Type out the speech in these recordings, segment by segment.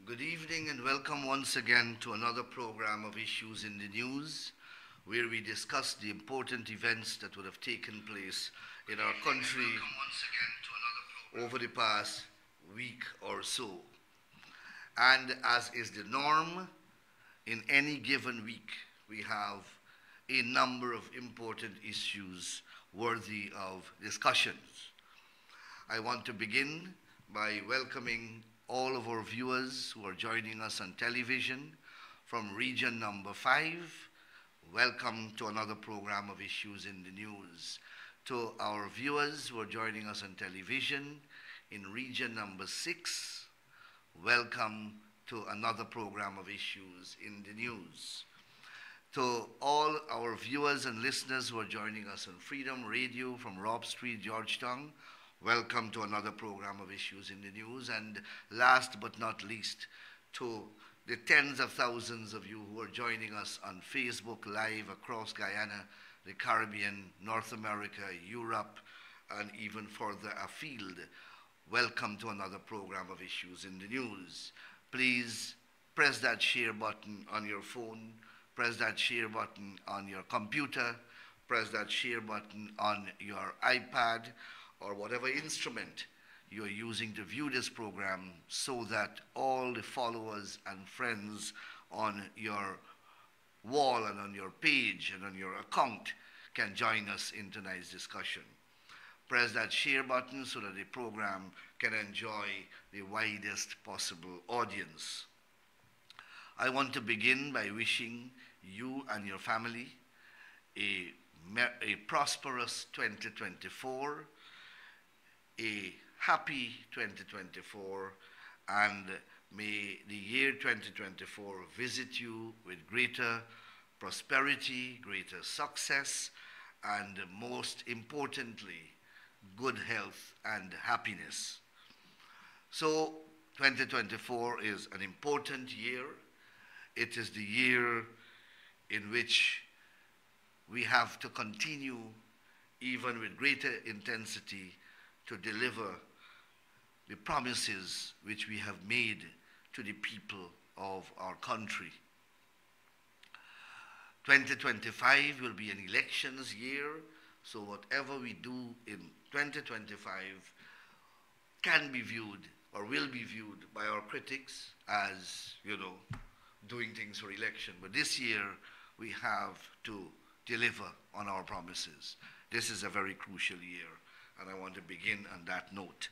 Good evening and welcome once again to another program of Issues in the News, where we discuss the important events that would have taken place in our country over the past week or so. And as is the norm, in any given week, we have a number of important issues worthy of discussions. I want to begin by welcoming all of our viewers who are joining us on television from region number 5. Welcome to another program of Issues in the News. To our viewers who are joining us on television in region number 6, welcome to another program of Issues in the News. To all our viewers and listeners who are joining us on Freedom Radio from Robb Street, Georgetown, welcome to another program of Issues in the News. And last but not least, to the tens of thousands of you who are joining us on Facebook Live across Guyana, the Caribbean, North America, Europe, and even further afield, welcome to another program of Issues in the News. Please press that share button on your phone, press that share button on your computer, press that share button on your iPad, or whatever instrument you're using to view this program, so that all the followers and friends on your wall and on your page and on your account can join us in tonight's discussion. Press that share button so that the program can enjoy the widest possible audience. I want to begin by wishing you and your family a prosperous 2024, a happy 2024, and may the year 2024 visit you with greater prosperity, greater success, and most importantly, good health and happiness. So 2024 is an important year. It is the year in which we have to continue, even with greater intensity, to deliver the promises which we have made to the people of our country. 2025 will be an elections year, so whatever we do in 2025 can be viewed or will be viewed by our critics as, doing things for election. But this year we have to deliver on our promises. This is a very crucial year, and I want to begin on that note.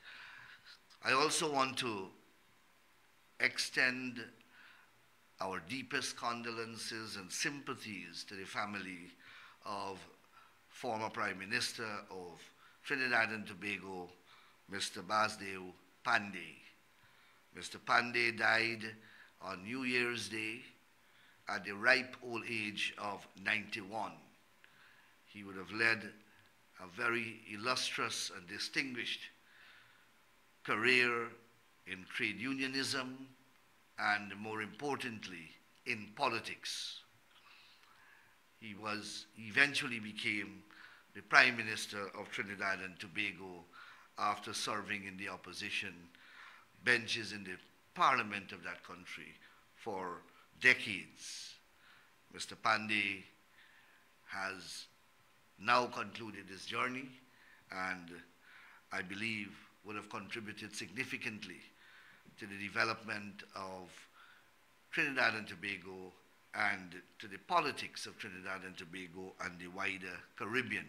I also want to extend our deepest condolences and sympathies to the family of former Prime Minister of Trinidad and Tobago, Mr. Basdeo Panday. Mr. Panday died on New Year's Day at the ripe old age of 91. He would have led a very illustrious and distinguished career in trade unionism and, more importantly, in politics. He eventually became the Prime Minister of Trinidad and Tobago after serving in the opposition benches in the parliament of that country for decades. Mr. Panday has now concluded his journey, and I believe would have contributed significantly to the development of Trinidad and Tobago and to the politics of Trinidad and Tobago and the wider Caribbean.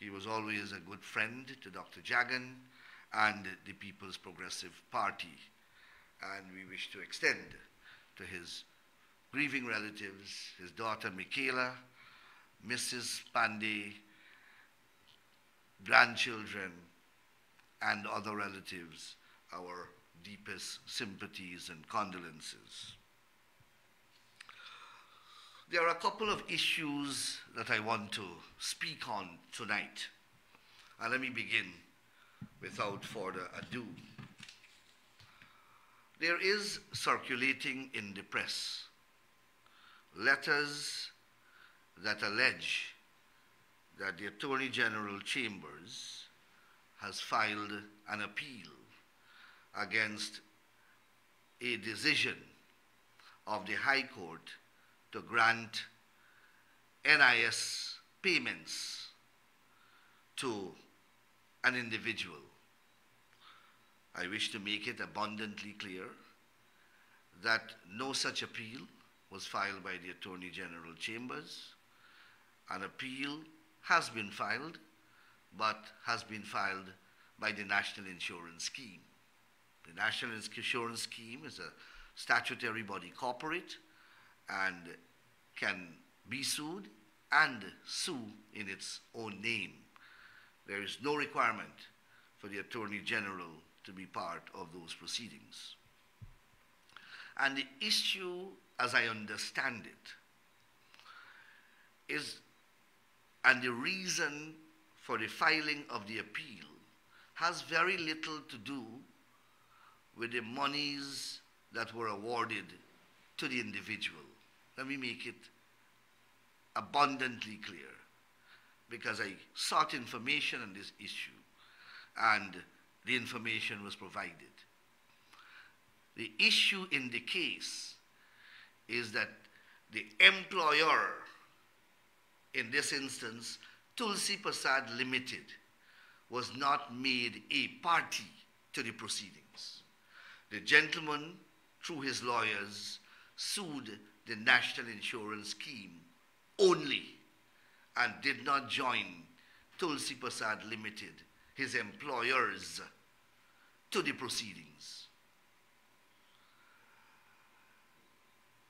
He was always a good friend to Dr. Jagan and the People's Progressive Party, and we wish to extend to his grieving relatives, his daughter Michaela, Mrs. Panday, grandchildren, and other relatives, our deepest sympathies and condolences. There are a couple of issues that I want to speak on tonight, and let me begin without further ado. There is circulating in the press letters that allege that the Attorney General Chambers has filed an appeal against a decision of the High Court to grant NIS payments to an individual. I wish to make it abundantly clear that no such appeal was filed by the Attorney General Chambers. An appeal has been filed, but has been filed by the National Insurance Scheme. The National Insurance Scheme is a statutory body corporate and can be sued and sue in its own name. There is no requirement for the Attorney General to be part of those proceedings. And the issue, as I understand it, is, and the reason for the filing of the appeal has very little to do with the monies that were awarded to the individual. Let me make it abundantly clear, because I sought information on this issue and the information was provided. The issue in the case is that the employer, in this instance, Tulsi Prasad Limited, was not made a party to the proceedings. The gentleman, through his lawyers, sued the National Insurance Scheme only and did not join Tulsi Prasad Limited, his employers, to the proceedings.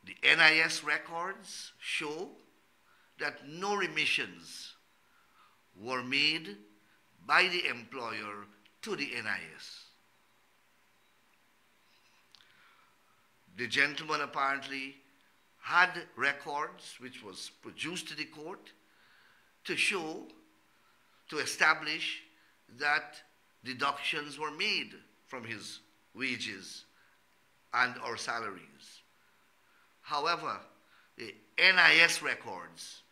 The NIS records show that no remissions were made by the employer to the NIS. The gentleman apparently had records which was produced to the court to show, to establish that deductions were made from his wages and or salaries. However, the NIS records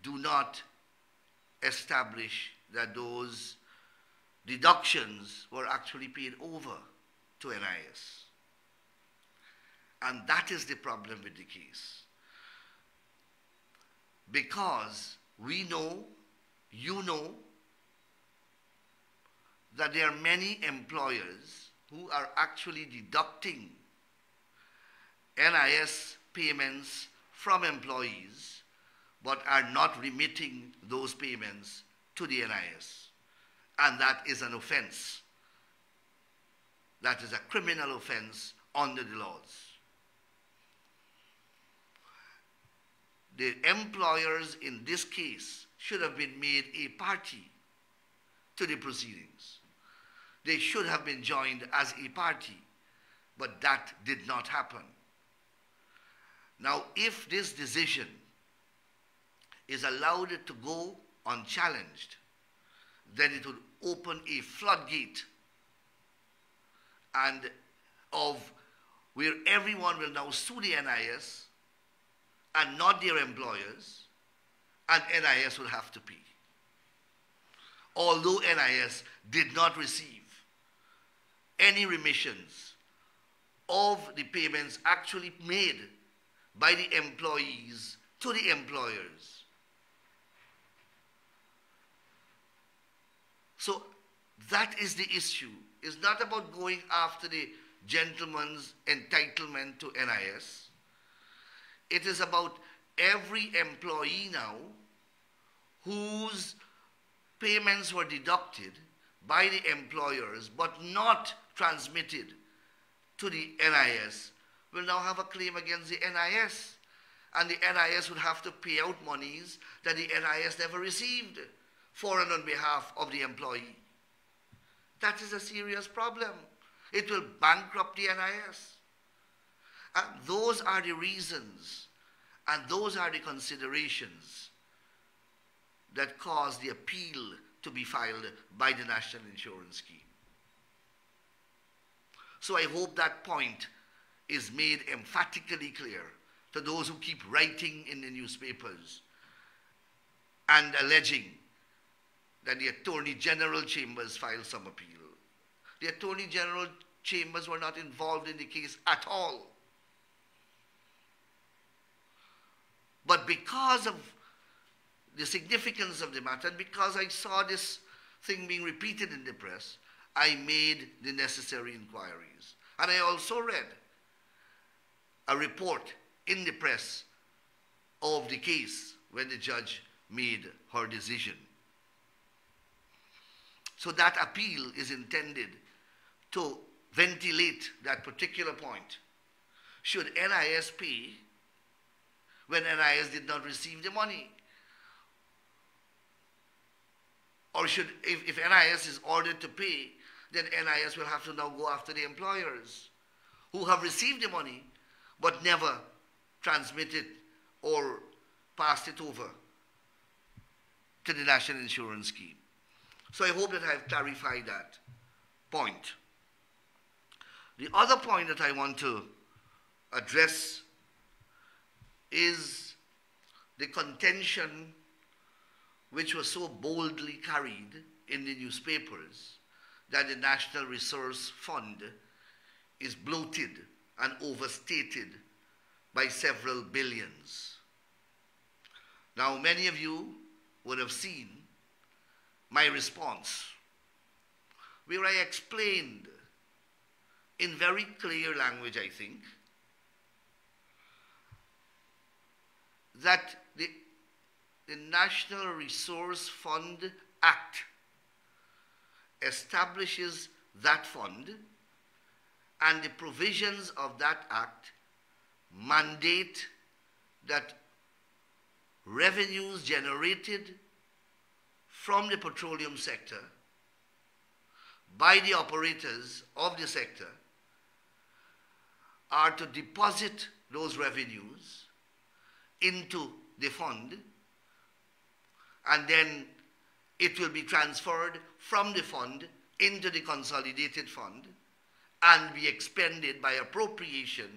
do not establish that those deductions were actually paid over to NIS. And that is the problem with the case. Because we know, you know, that there are many employers who are actually deducting NIS payments from employees, but are not remitting those payments to the NIS. And that is an offense. That is a criminal offense under the laws. The employers in this case should have been made a party to the proceedings. They should have been joined as a party, but that did not happen. Now, if this decision is allowed to go unchallenged, then it would open a floodgate and of where everyone will now sue the NIS and not their employers, and NIS will have to pay. Although NIS did not receive any remissions of the payments actually made by the employees to the employers. So that is the issue. It's not about going after the gentleman's entitlement to NIS. It is about every employee now whose payments were deducted by the employers but not transmitted to the NIS will now have a claim against the NIS. And the NIS would have to pay out monies that the NIS never received for and on behalf of the employee. That is a serious problem. It will bankrupt the NIS. And those are the reasons and those are the considerations that cause the appeal to be filed by the National Insurance Scheme. So I hope that point is made emphatically clear to those who keep writing in the newspapers and alleging that the Attorney General Chambers filed some appeal. The Attorney General chambers were not involved in the case at all. But because of the significance of the matter, and because I saw this thing being repeated in the press, I made the necessary inquiries. And I also read a report in the press of the case when the judge made her decision. So that appeal is intended to ventilate that particular point. Should NIS pay when NIS did not receive the money? Or should, if NIS is ordered to pay, then NIS will have to now go after the employers who have received the money but never transmitted or passed it over to the National Insurance Scheme. So I hope that I have clarified that point. The other point that I want to address is the contention which was so boldly carried in the newspapers that the National Resource Fund is bloated and overstated by several billions. Now, many of you would have seen my response, where I explained in very clear language, I think, that the National Resource Fund Act establishes that fund, and the provisions of that act mandate that revenues generated from the petroleum sector by the operators of the sector are to deposit those revenues into the fund, and then it will be transferred from the fund into the consolidated fund and be expended by appropriation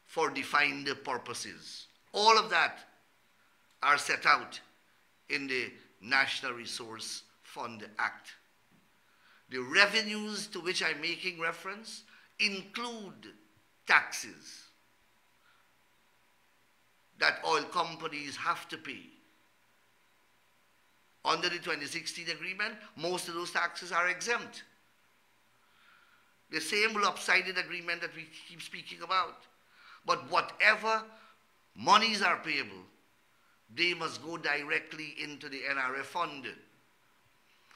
for defined purposes. All of that are set out in the National Resource Fund Act. The revenues to which I'm making reference include taxes that oil companies have to pay. Under the 2016 agreement, most of those taxes are exempt. The same lopsided agreement that we keep speaking about. But whatever monies are payable, they must go directly into the NRF fund.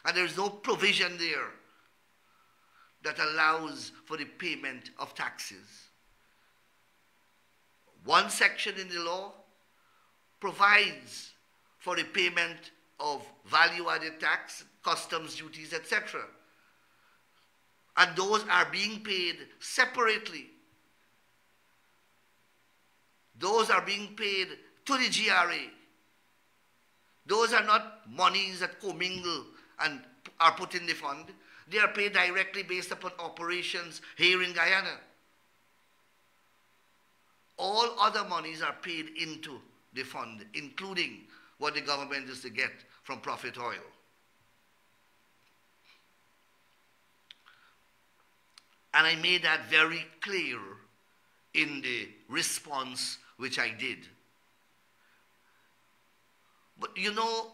And there's no provision there that allows for the payment of taxes. One section in the law provides for the payment of value-added tax, customs duties, etc. And those are being paid separately. Those are being paid to the GRA. Those are not monies that commingle and are put in the fund. They are paid directly based upon operations here in Guyana. All other monies are paid into the fund, including what the government is to get from profit oil. And I made that very clear in the response which I did. But you know,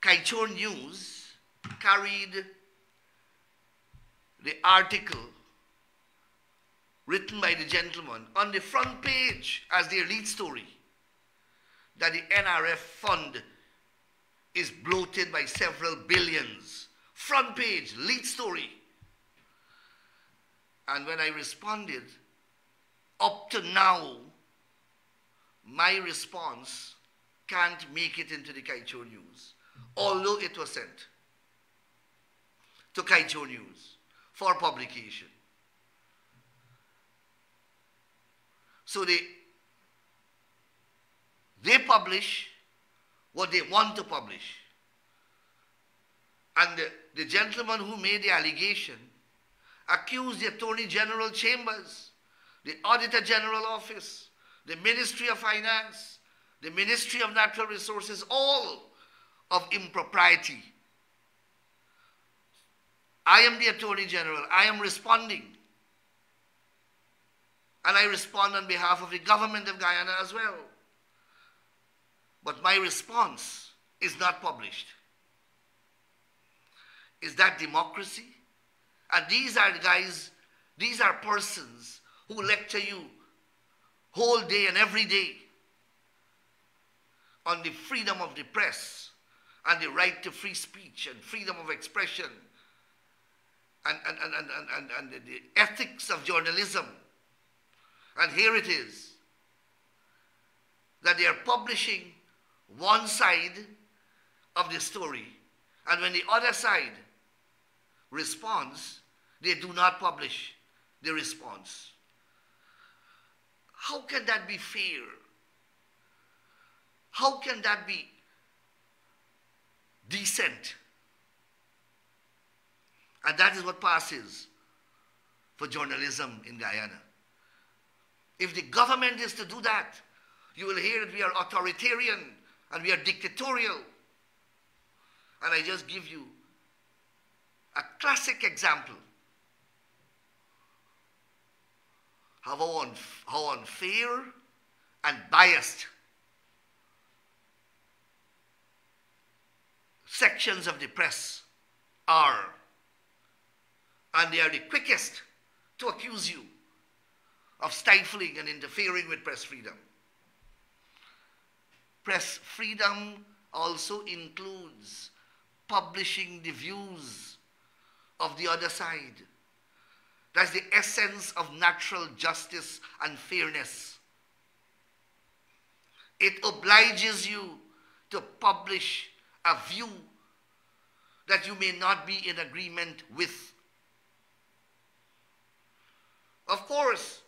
Kaichor News carried the article written by the gentleman on the front page as their lead story, that the NRF fund is bloated by several billions. Front page, lead story. And when I responded, up to now, my response can't make it into the Kaichor News, although it was sent to Kaichor News for publication. So they publish what they want to publish. And the gentleman who made the allegation accused the Attorney General Chambers, the Auditor General Office, the Ministry of Finance, the Ministry of Natural Resources, all of impropriety. I am the Attorney General. I am responding. And I respond on behalf of the government of Guyana as well. But my response is not published. Is that democracy? And these are guys, these are persons who lecture you whole day and every day on the freedom of the press and the right to free speech and freedom of expression and the ethics of journalism. And here it is that they are publishing one side of the story, and when the other side responds, they do not publish the response. How can that be fair? How can that be decent? And that is what passes for journalism in Guyana. If the government is to do that, you will hear that we are authoritarian and we are dictatorial. And I just give you a classic example of how unfair and biased sections of the press are. And they are the quickest to accuse you of stifling and interfering with press freedom. Press freedom also includes publishing the views of the other side. That's the essence of natural justice and fairness. It obliges you to publish a view that you may not be in agreement with. Of course,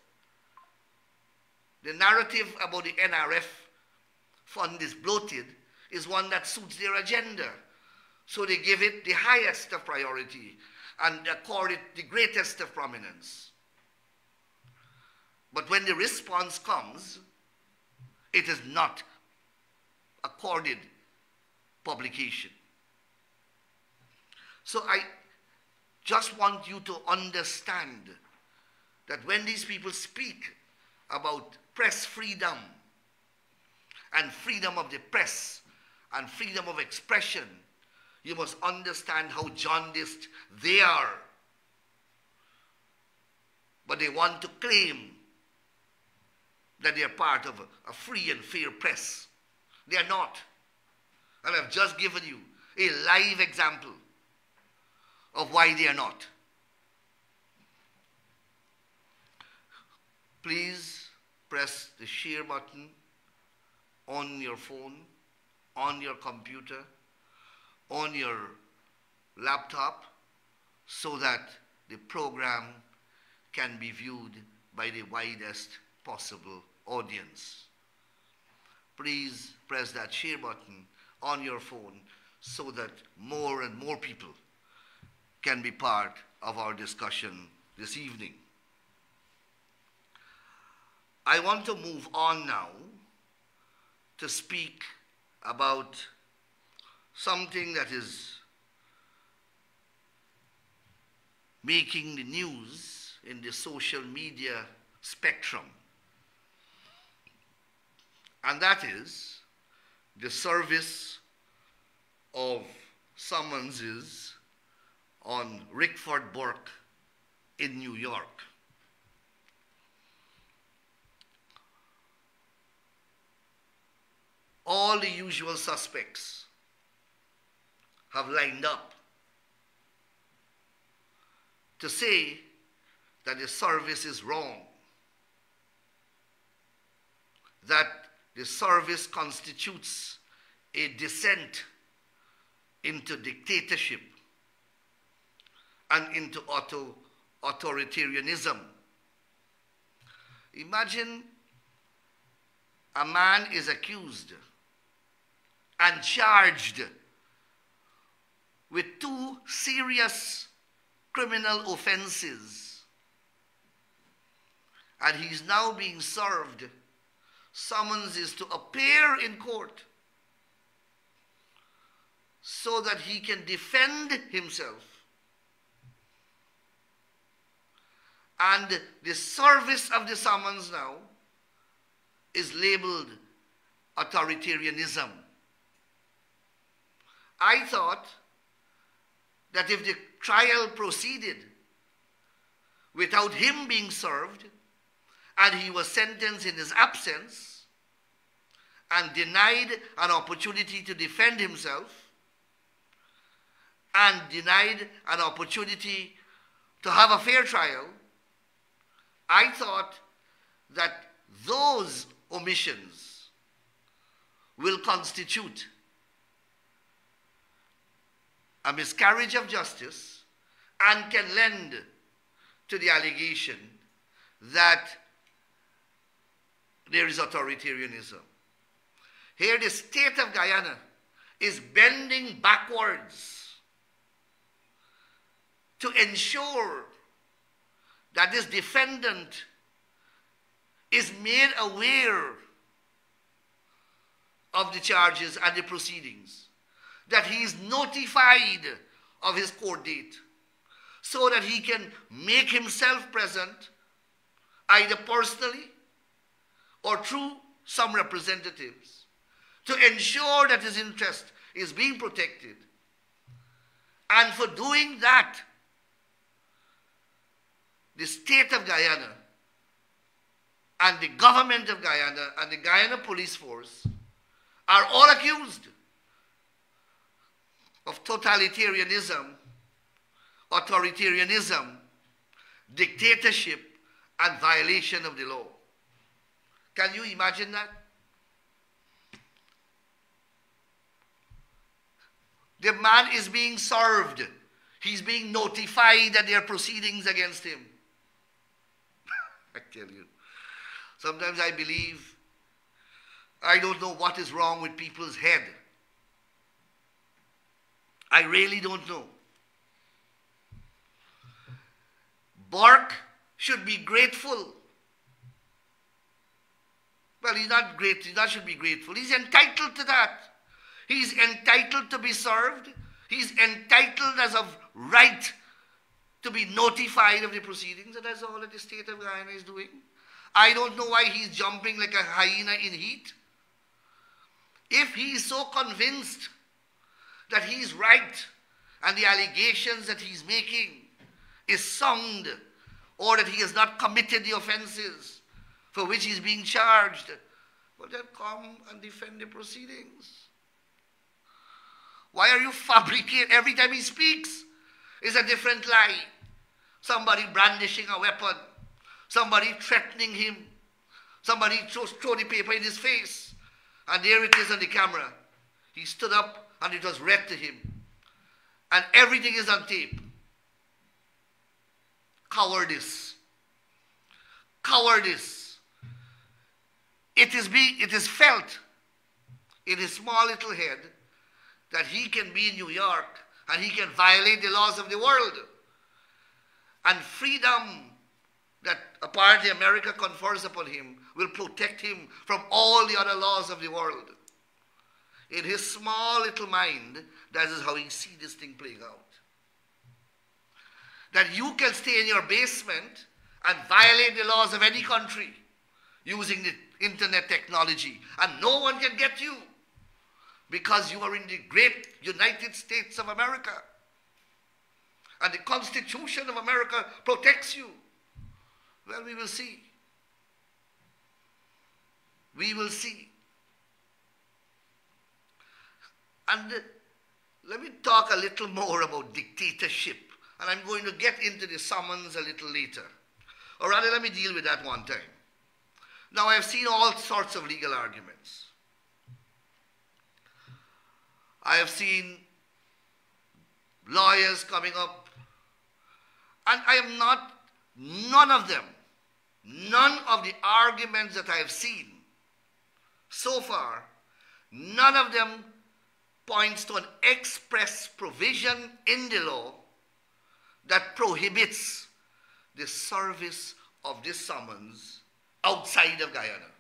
the narrative about the NRF fund is bloated is one that suits their agenda. So they give it the highest of priority and accord it the greatest of prominence. But when the response comes, it is not accorded publication. So I just want you to understand that when these people speak about press freedom and freedom of the press and freedom of expression, you must understand how jaundiced they are. But they want to claim that they are part of a free and fair press. They are not. And I've just given you a live example of why they are not. Please press the share button on your phone, on your computer, on your laptop, so that the program can be viewed by the widest possible audience. Please press that share button on your phone so that more and more people can be part of our discussion this evening. I want to move on now to speak about something that is making the news in the social media spectrum. And that is the service of summonses on Rickford Burke in New York. All the usual suspects have lined up to say that the service is wrong, that the service constitutes a descent into dictatorship and into authoritarianism. Imagine a man is accused and charged with 2 serious criminal offenses, and he's now being served summonses to appear in court so that he can defend himself. And the service of the summons now is labeled authoritarianism. I thought that if the trial proceeded without him being served and he was sentenced in his absence and denied an opportunity to defend himself and denied an opportunity to have a fair trial, I thought that those omissions will constitute a miscarriage of justice and can lend to the allegation that there is authoritarianism. Here the state of Guyana is bending backwards to ensure that this defendant is made aware of the charges and the proceedings, that he is notified of his court date, so that he can make himself present either personally or through some representatives to ensure that his interest is being protected. And for doing that, the state of Guyana and the government of Guyana and the Guyana police force are all accused of totalitarianism, authoritarianism, dictatorship, and violation of the law. Can you imagine that? The man is being served. He's being notified that there are proceedings against him. I tell you, sometimes I believe I don't know what is wrong with people's head. I really don't know. Bork should be grateful. Well, he's not great. He should be grateful. He's entitled to that. He's entitled to be served. He's entitled as of right to be notified of the proceedings, and that's all that the state of Guyana is doing. I don't know why he's jumping like a hyena in heat. If he is so convinced that he's right and the allegations that he's making is sound, or that he has not committed the offenses for which he's being charged, well, then come and defend the proceedings. Why are you fabricating? Every time he speaks is a different lie. Somebody brandishing a weapon, somebody threatening him, somebody throw the paper in his face, and there it is on the camera. He stood up and it was read to him, and everything is on tape. Cowardice. Cowardice. It is felt in his small little head that he can be in New York and he can violate the laws of the world. And freedom that apparently America confers upon him will protect him from all the other laws of the world. In his small little mind, that is how he sees this thing playing out. That you can stay in your basement and violate the laws of any country using the internet technology, and no one can get you because you are in the great United States of America. And the Constitution of America protects you. Well, we will see. We will see. And let me talk a little more about dictatorship. And I'm going to get into the summons a little later. Or rather, let me deal with that one time. Now, I've seen all sorts of legal arguments. I have seen lawyers coming up, and I am not, none of the arguments that I have seen so far, none of them points to an express provision in the law that prohibits the service of this summons outside of Guyana.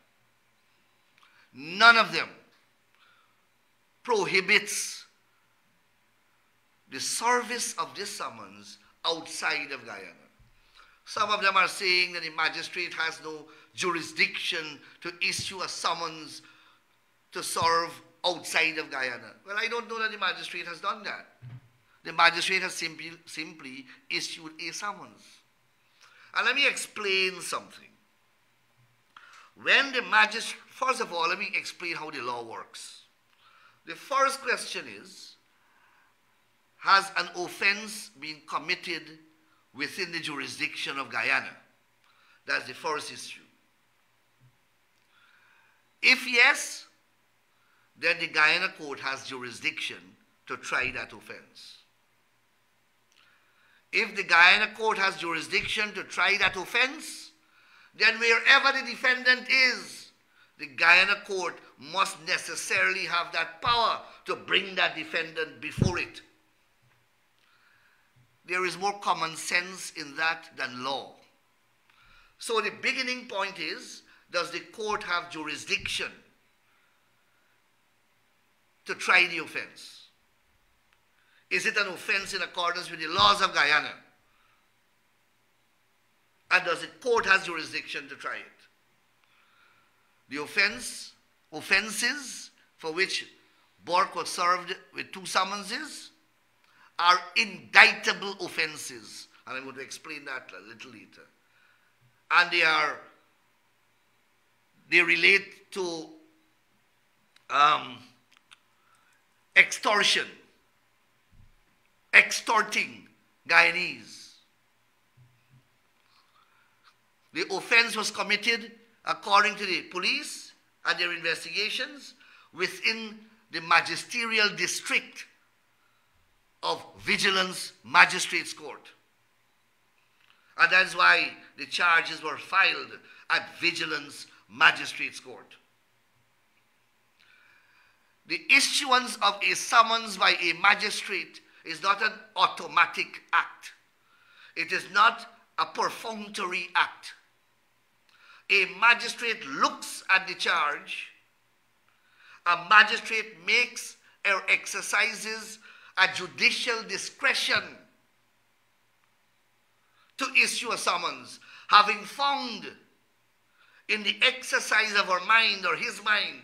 None of them prohibits the service of this summons outside of Guyana. Some of them are saying that the magistrate has no jurisdiction to issue a summons to serve outside of Guyana. Well, I don't know that the magistrate has done that. The magistrate has simply issued a summons. And let me explain something. When the magistrate, first of all, let me explain how the law works. The first question is, has an offense been committed within the jurisdiction of Guyana? That's the first issue. If yes, then the Guyana court has jurisdiction to try that offense. If the Guyana court has jurisdiction to try that offense, then wherever the defendant is, the Guyana court must necessarily have that power to bring that defendant before it. There is more common sense in that than law. So the beginning point is, does the court have jurisdiction to try the offense? Is it an offense in accordance with the laws of Guyana? And does the court have jurisdiction to try it? The offenses for which Bourke was served with 2 summonses are indictable offenses. And I'm going to explain that a little later. And they relate to extortion, extorting Guyanese. The offense was committed, according to the police and their investigations, within the magisterial district of Vigilance Magistrates Court. And that's why the charges were filed at Vigilance Magistrates Court. The issuance of a summons by a magistrate is not an automatic act. It is not a perfunctory act. A magistrate looks at the charge. A magistrate makes or exercises a judicial discretion to issue a summons, having found in the exercise of her mind or his mind,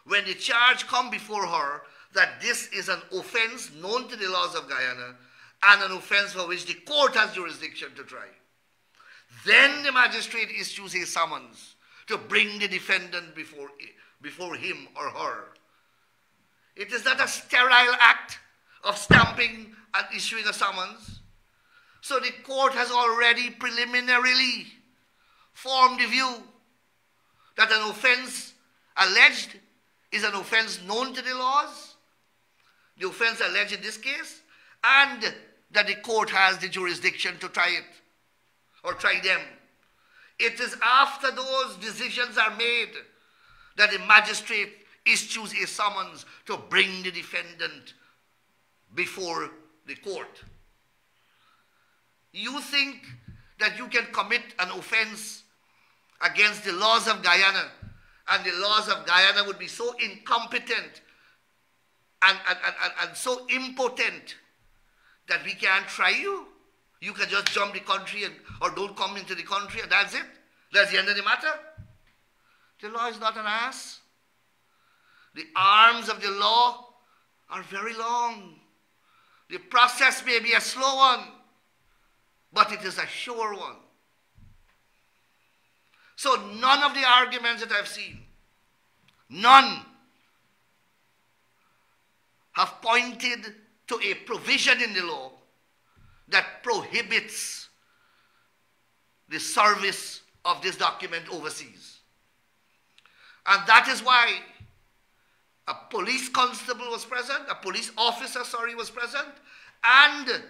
when the charge come before her, that this is an offense known to the laws of Guyana and an offense for which the court has jurisdiction to try. Then the magistrate issues a summons to bring the defendant before him or her. It is not a sterile act of stamping and issuing a summons. So the court has already preliminarily formed the view that an offense alleged is an offense known to the laws, the offense alleged in this case, and that the court has the jurisdiction to try it or try them. It is after those decisions are made that the magistrate issues a summons to bring the defendant before the court. You think that you can commit an offense against the laws of Guyana, and the laws of Guyana would be so incompetent and so impotent that we can't try you? You can just jump the country or don't come into the country and that's it? That's the end of the matter? The law is not an ass. The arms of the law are very long. The process may be a slow one, but it is a sure one. So none of the arguments that I've seen, none have pointed to a provision in the law that prohibits the service of this document overseas. And that is why a police constable was present, a police officer, was present, and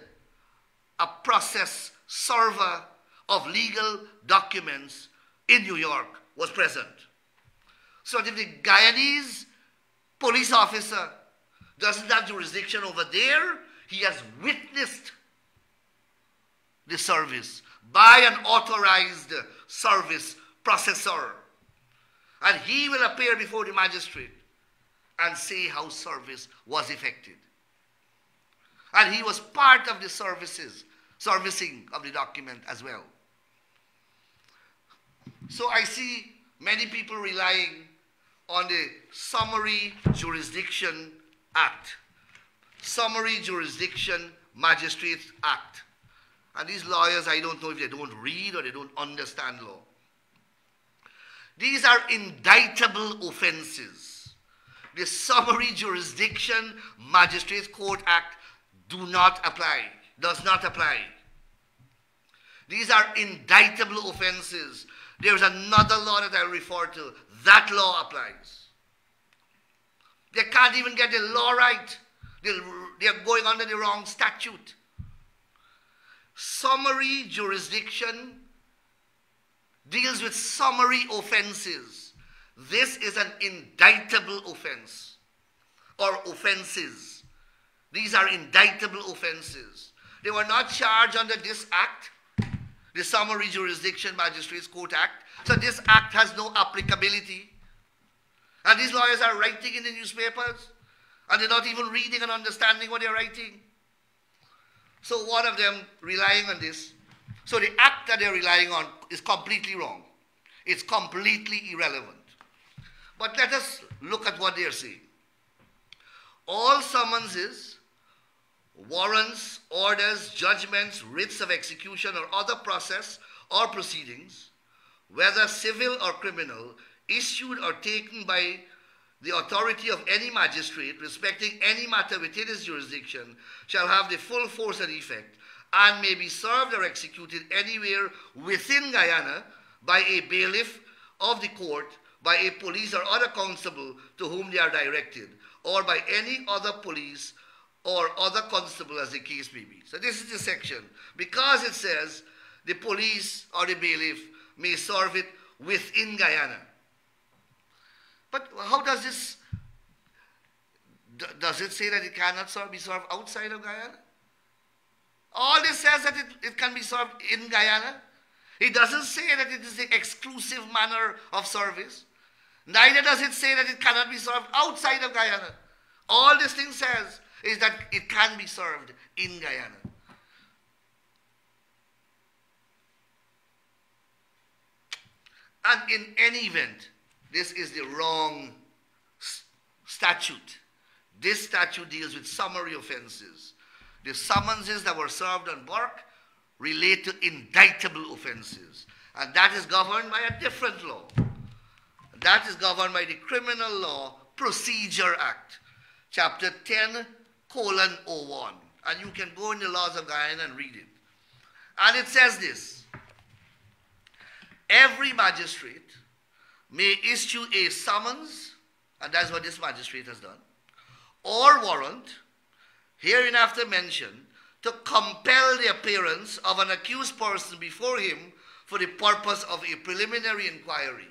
a process server of legal documents in New York was present. So if the Guyanese police officer doesn't have jurisdiction over there, he has witnessed the service by an authorized service processor. And he will appear before the magistrate and say how service was effected. And he was part of the servicing of the document as well. So I see many people relying on the Summary Jurisdiction Act, Summary Jurisdiction Magistrates Act. And these lawyers, I don't know if they don't read or they don't understand law. These are indictable offenses. The Summary Jurisdiction Magistrates Court Act does not apply. These are indictable offenses. There's another law that I refer to. That law applies. They can't even get the law right. They're going under the wrong statute. Summary jurisdiction deals with summary offenses. This is an indictable offense or offenses. These are indictable offenses. They were not charged under this act, the Summary Jurisdiction Magistrates Court Act. So this act has no applicability. And these lawyers are writing in the newspapers and they're not even reading and understanding what they're writing. So one of them relying on this. So the act that they're relying on is completely wrong. It's completely irrelevant. But let us look at what they're saying. All summonses, warrants, orders, judgments, writs of execution or other process or proceedings, whether civil or criminal, issued or taken by the authority of any magistrate respecting any matter within his jurisdiction shall have the full force and effect and may be served or executed anywhere within Guyana by a bailiff of the court, by a police or other constable to whom they are directed, or by any other police or other constable as the case may be. So this is the section. Because it says the police or the bailiff may serve it within Guyana. But how does this, does it say that it cannot be served outside of Guyana? All this says that it can be served in Guyana. It doesn't say that it is the exclusive manner of service. Neither does it say that it cannot be served outside of Guyana. All this thing says is that it can be served in Guyana. And in any event, this is the wrong statute. This statute deals with summary offenses. The summonses that were served on Burke relate to indictable offenses. And that is governed by a different law. That is governed by the Criminal Law Procedure Act, Chapter 10:01. And you can go in the laws of Guyana and read it. And it says this: every magistrate may issue a summons, and that's what this magistrate has done, or warrant, hereinafter mentioned, to compel the appearance of an accused person before him for the purpose of a preliminary inquiry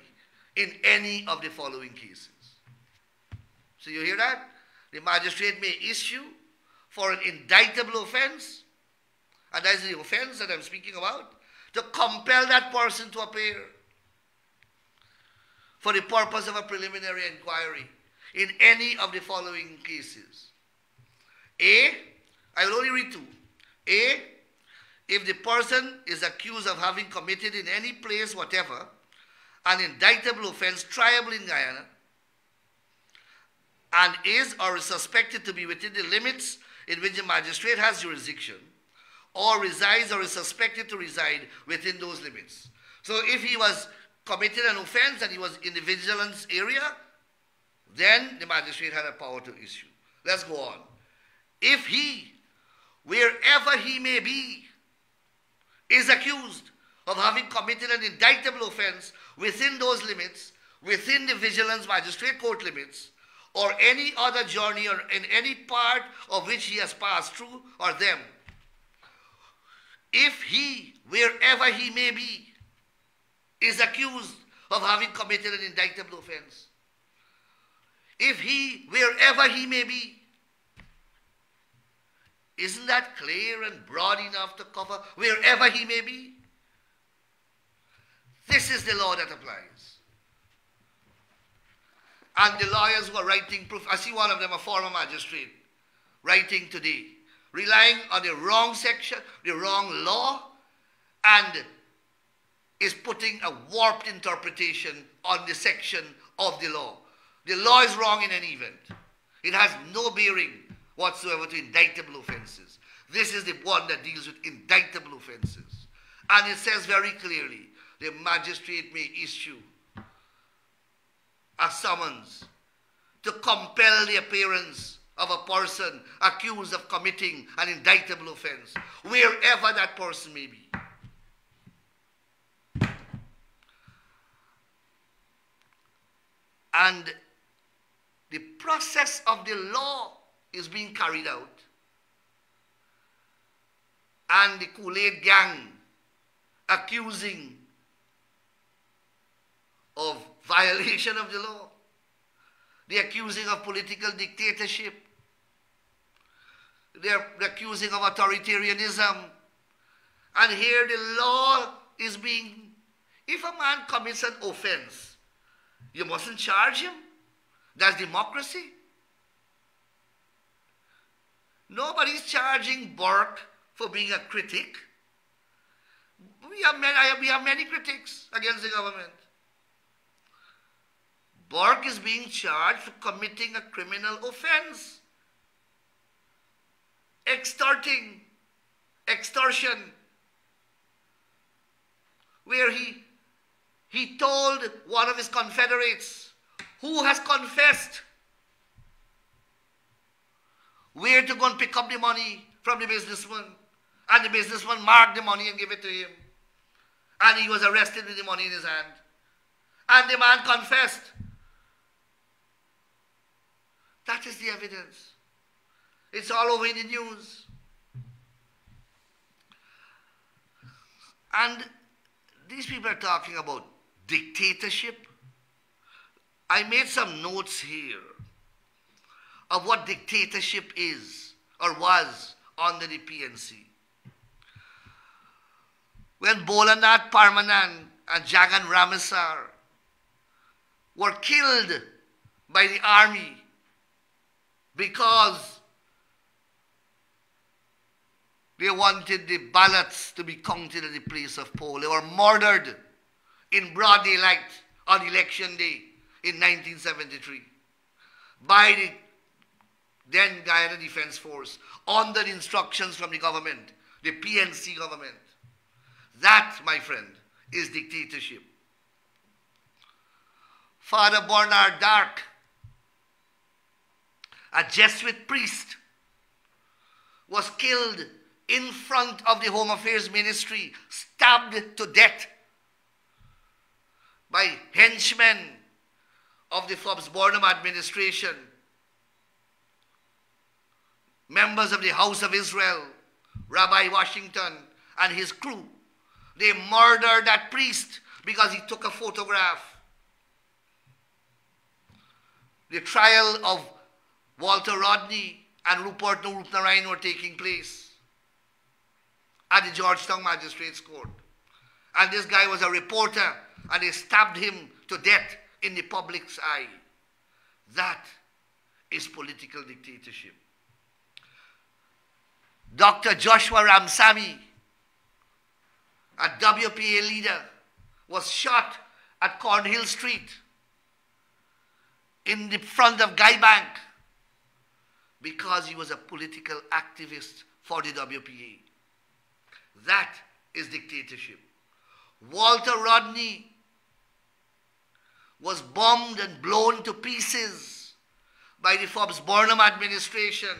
in any of the following cases. So you hear that? The magistrate may issue for an indictable offense, and that is the offense that I'm speaking about, to compel that person to appear for the purpose of a preliminary inquiry in any of the following cases. A, I will only read two. A, if the person is accused of having committed in any place whatever an indictable offense triable in Guyana and is or is suspected to be within the limits in which the magistrate has jurisdiction, or resides or is suspected to reside within those limits. So if he was committed an offense and he was in the vigilance area, then the magistrate had a power to issue. Let's go on. If he, wherever he may be, is accused of having committed an indictable offense within those limits, within the vigilance magistrate court limits, or any other journey or in any part of which he has passed through or them, if he, wherever he may be, is accused of having committed an indictable offense, if he, wherever he may be, isn't that clear and broad enough to cover wherever he may be? This is the law that applies. And the lawyers who are writing proof, I see one of them, a former magistrate, writing today, relying on the wrong section, the wrong law, and is putting a warped interpretation on the section of the law. The law is wrong in any event. It has no bearing whatsoever to indictable offenses. This is the one that deals with indictable offenses. And it says very clearly, the magistrate may issue a summons to compel the appearance of a person accused of committing an indictable offense, wherever that person may be. And the process of the law is being carried out. And the Kool-Aid gang accusing of violation of the law. The accusing of political dictatorship. They're accusing of authoritarianism. And here the law is being, if a man commits an offense, you mustn't charge him. That's democracy. Nobody's charging Burke for being a critic. We have many critics against the government. Burke is being charged for committing a criminal offense. Extortion, where he told one of his confederates, who has confessed, where to go and pick up the money from the businessman. And the businessman marked the money and gave it to him. And he was arrested with the money in his hand. And the man confessed. That is the evidence. It's all over in the news. And these people are talking about dictatorship. I made some notes here of what dictatorship is or was under the PNC. When Bholanath Parmanand and Jagan Ramasar were killed by the army because they wanted the ballots to be counted at the place of poll. They were murdered in broad daylight on election day in 1973 by the then Guyana Defense Force under instructions from the government, the PNC government. That, my friend, is dictatorship. Father Bernard Dark, a Jesuit priest, was killed in front of the Home Affairs Ministry, stabbed to death by henchmen of the 𝘱𝑏𝑆 administration, members of the House of Israel, Rabbi Washington and his crew. They murdered that priest because he took a photograph. The trial of Walter Rodney and Rupert Narayan were taking place at the Georgetown Magistrates Court. And this guy was a reporter, and they stabbed him to death in the public's eye. That is political dictatorship. Dr. Joshua Ramsamy, a WPA leader, was shot at Cornhill Street in the front of Guy Bank because he was a political activist for the WPA. That is dictatorship. Walter Rodney was bombed and blown to pieces by the 𝘱𝑏𝑆 administration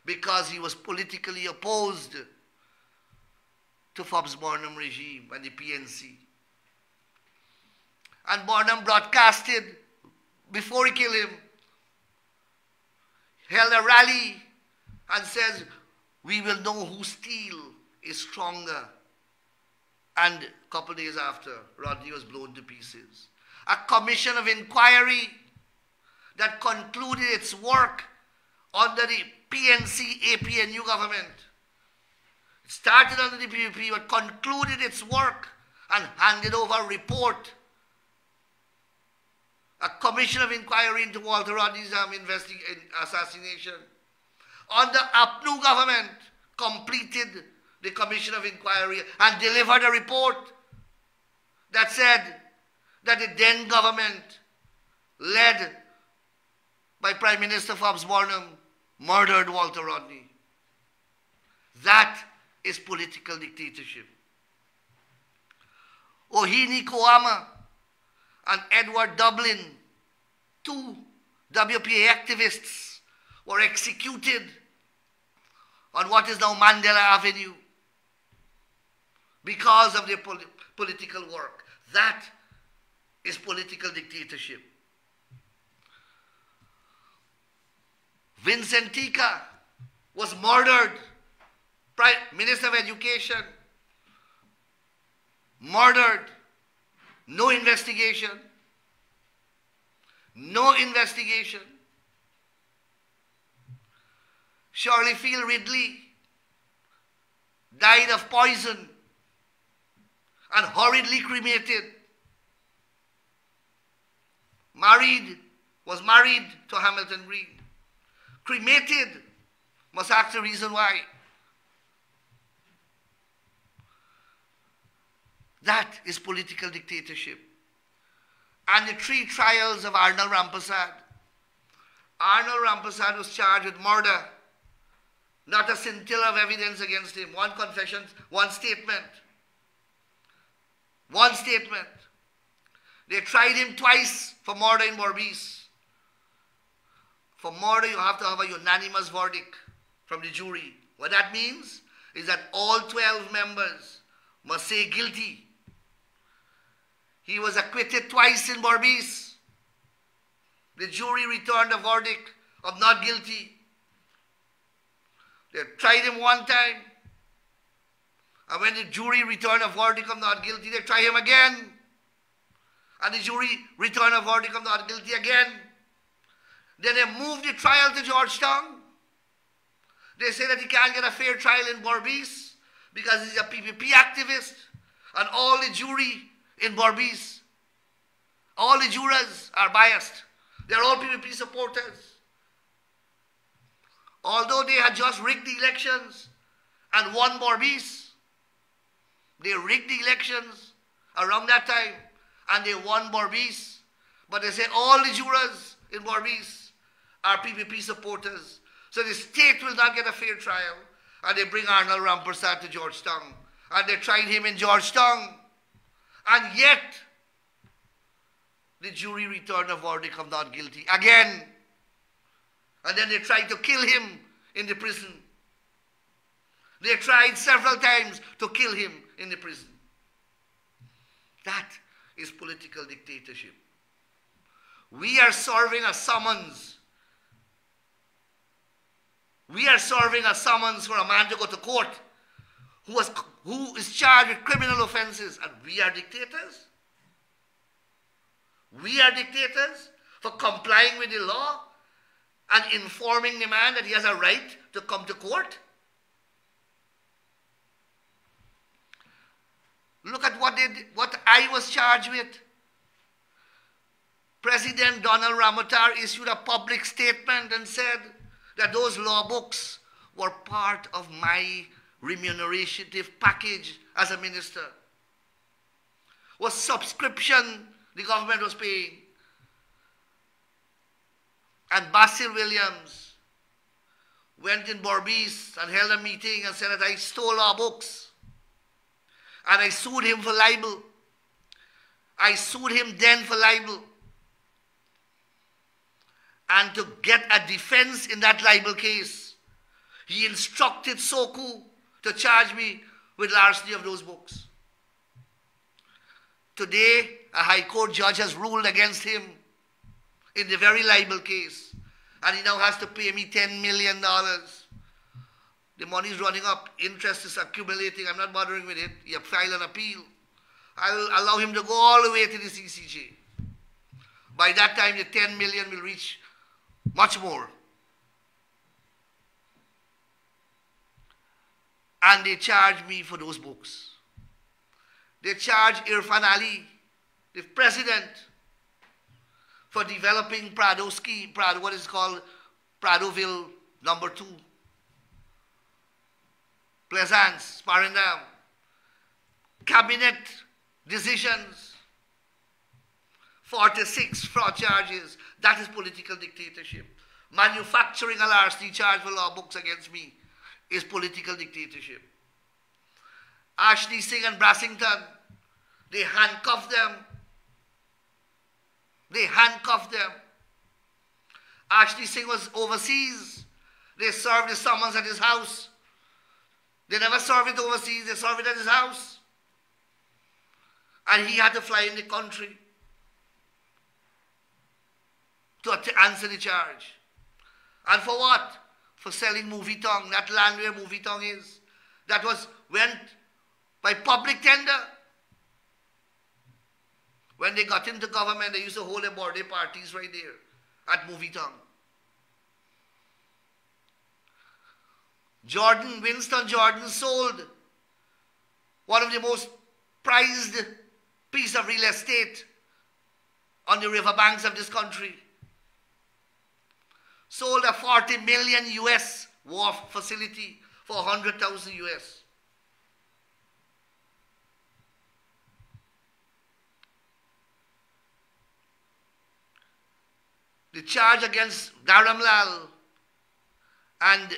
because he was politically opposed to 𝘱𝑏𝑆 regime and the PNC. And Burnham broadcasted, before he killed him, held a rally and says, we will know whose steel is stronger. And a couple of days after, Rodney was blown to pieces. A commission of inquiry that concluded its work under the PNC APNU government. It started under the PUP, but concluded its work and handed over a report. A commission of inquiry into Walter Rodney's assassination. Under APNU government, completed the commission of inquiry and delivered a report that said that the then government, led by Prime Minister Forbes Barnum, murdered Walter Rodney. That is political dictatorship. 𝘍𝘰𝘯𝘵 and Edward Dublin, two WPA activists, were executed on what is now Mandela Avenue because of their political work. That is political dictatorship. Vincent Tika was murdered. Prime Minister of Education, murdered. No investigation. No investigation. 𝘱𝘁𝘃 died of poison and horridly cremated. Was married to Hamilton Green. Cremated. Must ask the reason why. That is political dictatorship. And the 3 trials of Arnold Rampersad. Arnold Rampersad was charged with murder. Not a scintilla of evidence against him. 1 confession, 1 statement. 1 statement. They tried him twice for murder in Berbice. For murder, you have to have a unanimous verdict from the jury. What that means is that all 12 members must say guilty. He was acquitted twice in Berbice. The jury returned a verdict of not guilty. They tried him 1 time. And when the jury returned a verdict of not guilty, they tried him again. And the jury returned a verdict of not guilty again. Then they moved the trial to Georgetown. They say that he can't get a fair trial in Berbice because he's a PPP activist. And all the jury in Berbice, all the jurors are biased. They're all PPP supporters. Although they had just rigged the elections and won Berbice, they rigged the elections around that time and they won Berbice. But they say all the jurors in Berbice are PPP supporters. So the state will not get a fair trial. And they bring Arnold Rampersad to Georgetown. And they tried him in Georgetown. And yet, the jury returned a verdict of not guilty again. And then they tried to kill him in the prison. They tried several times to kill him in the prison. That is political dictatorship. We are serving a summons. We are serving a summons for a man to go to court who is charged with criminal offenses, and we are dictators? We are dictators for complying with the law and informing the man that he has a right to come to court? Look at what I was charged with. President Donald Ramotar issued a public statement and said that those law books were part of my remunerative package as a minister. Was subscription the government was paying. And Basil Williams went in Berbice and held a meeting and said that I stole law books. And I sued him for libel. I sued him then for libel. And to get a defense in that libel case, he instructed Soku to charge me with larceny of those books. Today, a High Court judge has ruled against him in the very libel case. And he now has to pay me $10 million. The money is running up. Interest is accumulating. I'm not bothering with it. He filed an appeal. I'll allow him to go all the way to the CCJ. By that time, the 10 million will reach much more. And they charge me for those books. They charge Irfan Ali, the president, for developing what is called Pradoville number 2. Plaisance, Sparendam. Cabinet decisions, 46 fraud charges. That is political dictatorship. Manufacturing a larceny charge for law books against me is political dictatorship. Ashley Singh and Brassington, they handcuffed them. They handcuffed them. Ashley Singh was overseas. They served his summons at his house. They never served it overseas. They served it at his house. And he had to fly in the country to answer the charge. And for what? For selling movie tongue, that land where movie tongue is. That went by public tender. When they got into government, they used to hold their birthday parties right there at movie tongue. Winston Jordan sold one of the most prized piece of real estate on the riverbanks of this country. Sold a 40 million US wharf facility for 100,000 US. The charge against Dharamlal and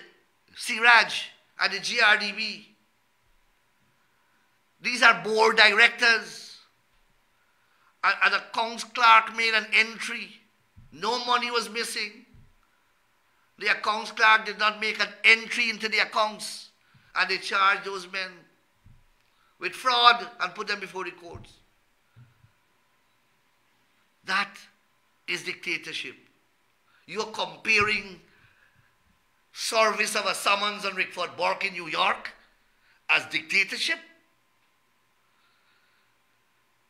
Siraj and the GRDB. These are board directors. And the accounts clerk made an entry. No money was missing. The accounts clerk did not make an entry into the accounts. And they charged those men with fraud and put them before the courts. That is dictatorship. You are comparing service of a summons on Rickford Burke in New York as dictatorship?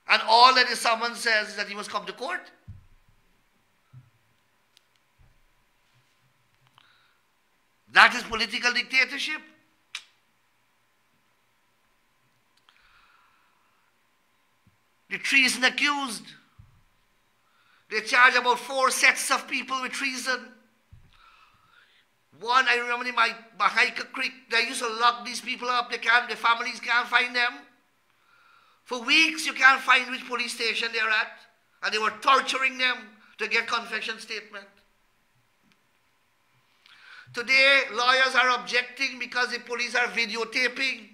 And all that the summons says is that he must come to court? That is political dictatorship? The treason accused, they charge about 4 sets of people with treason. One, I remember in my Mahaika Creek, they used to lock these people up. Their families can't find them. For weeks, you can't find which police station they're at. And they were torturing them to get confession statement. Today, lawyers are objecting because the police are videotaping.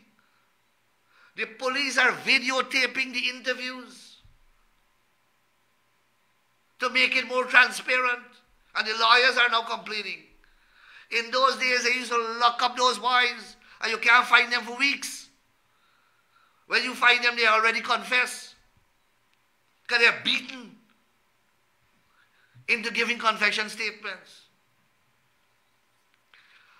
The police are videotaping the interviews to make it more transparent. And the lawyers are now complaining. In those days, they used to lock up those boys and you can't find them for weeks. When you find them, they already confess. Because they're beaten into giving confession statements.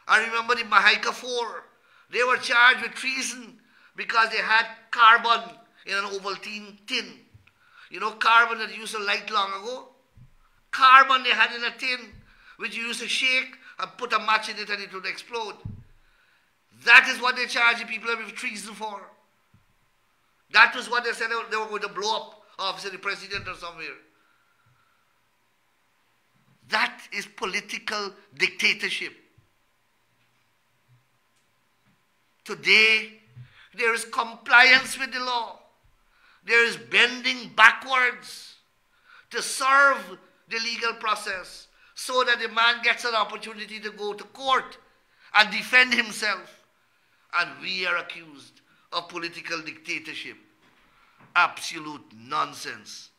I remember the Mahaika 4. They were charged with treason because they had carbon in an Ovaltine tin. You know carbon that you used to light long ago? Carbon they had in a tin which you used to shake and put a match in it and it would explode. That is what they charge the people with treason for. That was what they said they were going to blow up office of the president or somewhere. That is political dictatorship. Today, there is compliance with the law. There is bending backwards to serve the legal process so that the man gets an opportunity to go to court and defend himself. And we are accused of political dictatorship. Absolute nonsense.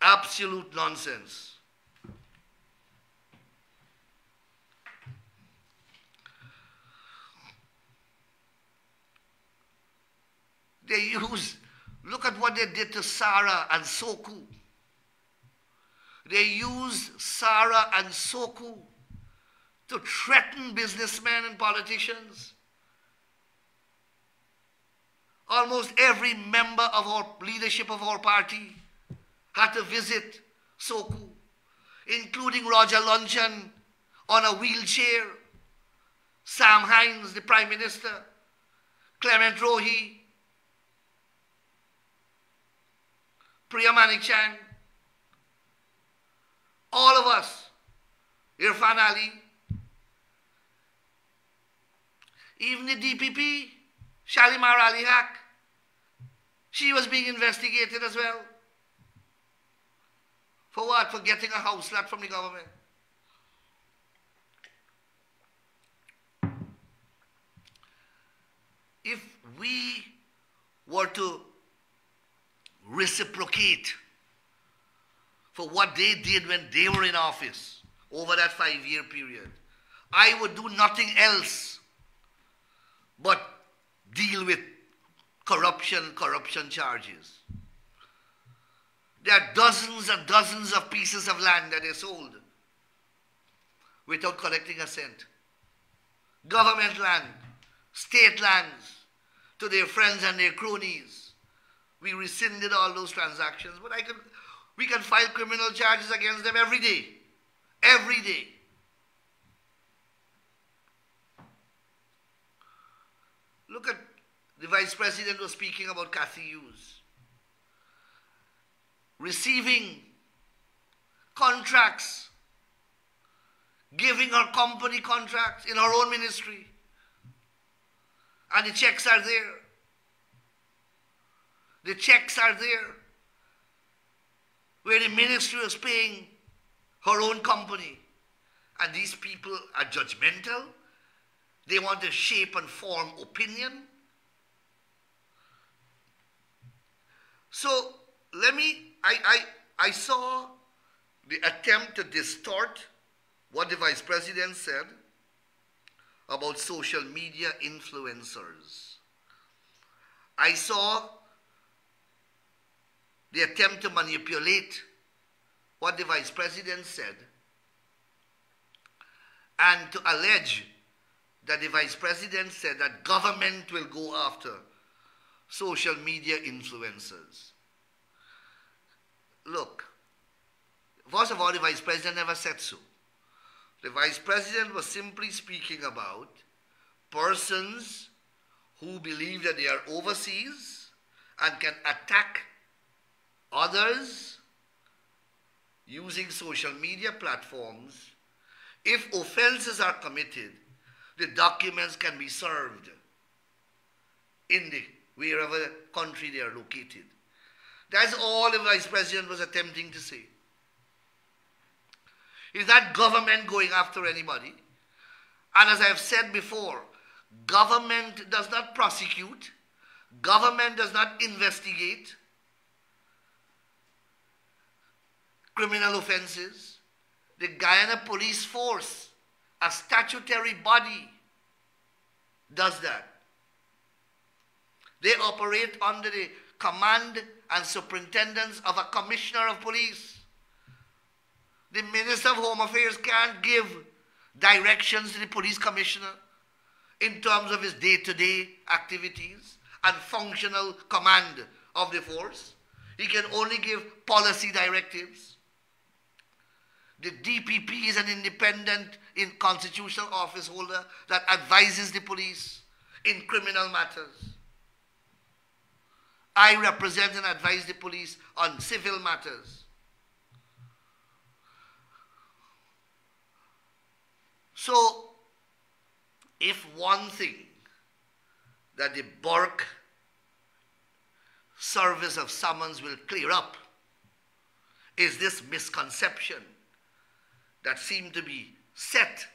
Absolute nonsense. Look at what they did to Sarah and Soku. They used Sarah and Soku to threaten businessmen and politicians. Almost every member of our leadership of our party had to visit Soku, including Roger Luncheon on a wheelchair, Sam Hines, the Prime Minister, Clement Rohi, Priya Manichan, all of us, Irfan Ali, even the DPP, Shalimar Ali Haq, She was being investigated as well. For what? For getting a house lot from the government. If we were to reciprocate for what they did when they were in office over that 5-year period, I would do nothing else but deal with corruption charges. There are dozens and dozens of pieces of land that they sold without collecting a cent. Government land, state lands, to their friends and their cronies. We rescinded all those transactions, but we can file criminal charges against them every day. Every day. Look at the Vice President was speaking about Cathy Hughes. Receiving contracts, giving her company contracts in her own ministry. And the checks are there. The checks are there. Where the ministry was paying her own company. And these people are judgmental. They want to shape and form opinion. So, I saw the attempt to distort what the Vice President said about social media influencers. I saw the attempt to manipulate what the Vice President said and to allege that the Vice President said that government will go after social media influencers. Look, first of all, the Vice President never said so. The Vice President was simply speaking about persons who believe that they are overseas and can attack others using social media platforms. If offenses are committed, the documents can be served in wherever country they are located. That's all the Vice President was attempting to say. Is that government going after anybody? And as I have said before, government does not prosecute, government does not investigate criminal offenses. The Guyana Police Force, a statutory body, does that. They operate under the command and superintendence of a commissioner of police. The Minister of Home Affairs can't give directions to the police commissioner in terms of his day-to-day activities and functional command of the force. He can only give policy directives. The DPP is an independent constitutional office holder that advises the police in criminal matters. I represent and advise the police on civil matters. So, if one thing that the Burke service of summons will clear up is this misconception that seemed to be set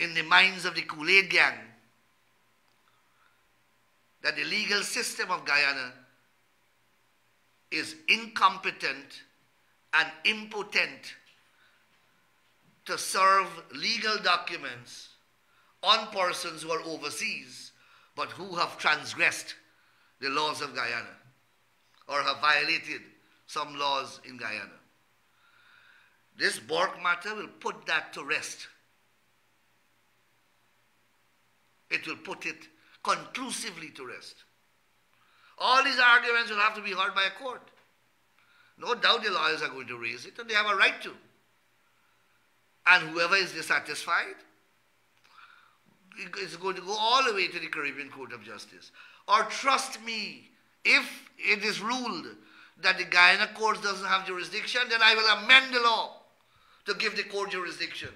in the minds of the Kool-Aid gang that the legal system of Guyana is incompetent and impotent to serve legal documents on persons who are overseas but who have transgressed the laws of Guyana or have violated some laws in Guyana. This Burke matter will put that to rest. It will put it conclusively to rest. All these arguments will have to be heard by a court. No doubt the lawyers are going to raise it, and they have a right to. And whoever is dissatisfied is going to go all the way to the Caribbean Court of Justice. Or trust me, if it is ruled that the Guyana courts doesn't have jurisdiction, then I will amend the law to give the court jurisdiction,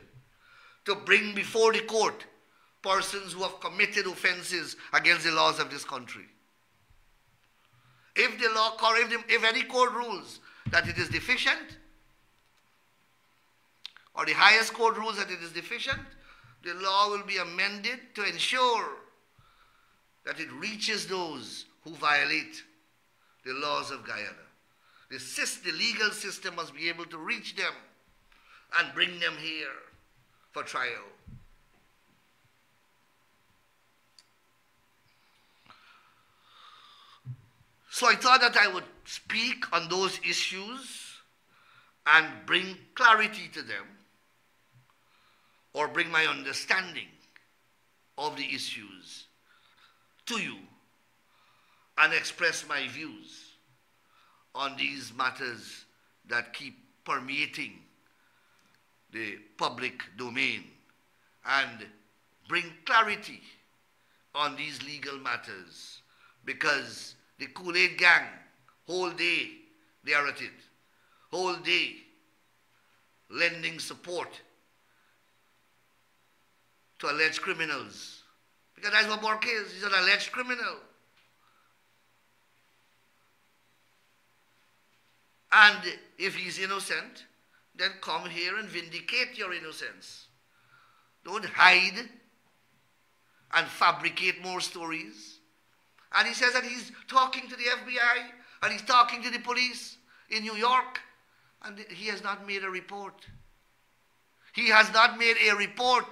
to bring before the court persons who have committed offenses against the laws of this country. If the law, if any court rules that it is deficient, or the highest court rules that it is deficient, the law will be amended to ensure that it reaches those who violate the laws of Guyana. The legal system must be able to reach them and bring them here for trial. So I thought that I would speak on those issues and bring clarity to them, or bring my understanding of the issues to you, and express my views on these matters that keep permeating the public domain, and bring clarity on these legal matters, because the Kool-Aid gang, whole day they are at it, whole day lending support to alleged criminals, because that's what Bork is. He's an alleged criminal. And if he's innocent, then come here and vindicate your innocence. Don't hide and fabricate more stories. And he says that he's talking to the FBI and he's talking to the police in New York, and he has not made a report. He has not made a report,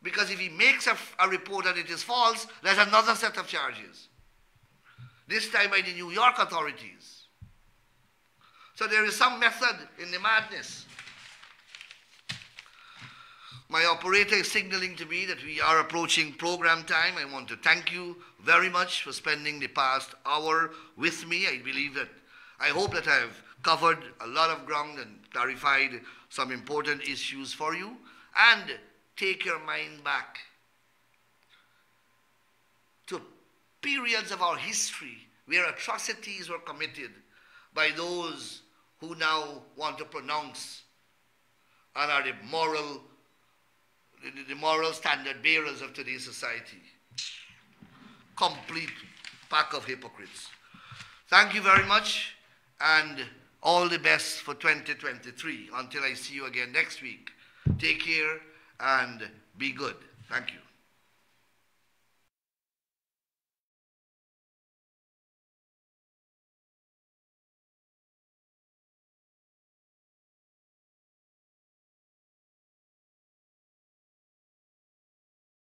because if he makes a report and it is false, there's another set of charges, this time by the New York authorities. So there is some method in the madness. My operator is signaling to me that we are approaching program time. I want to thank you very much for spending the past hour with me. I hope that I have covered a lot of ground and clarified some important issues for you. And take your mind back to periods of our history where atrocities were committed by those who now want to pronounce and are the moral standard bearers of today's society. Complete pack of hypocrites. Thank you very much, and all the best for 2023. Until I see you again next week, take care and be good. Thank you.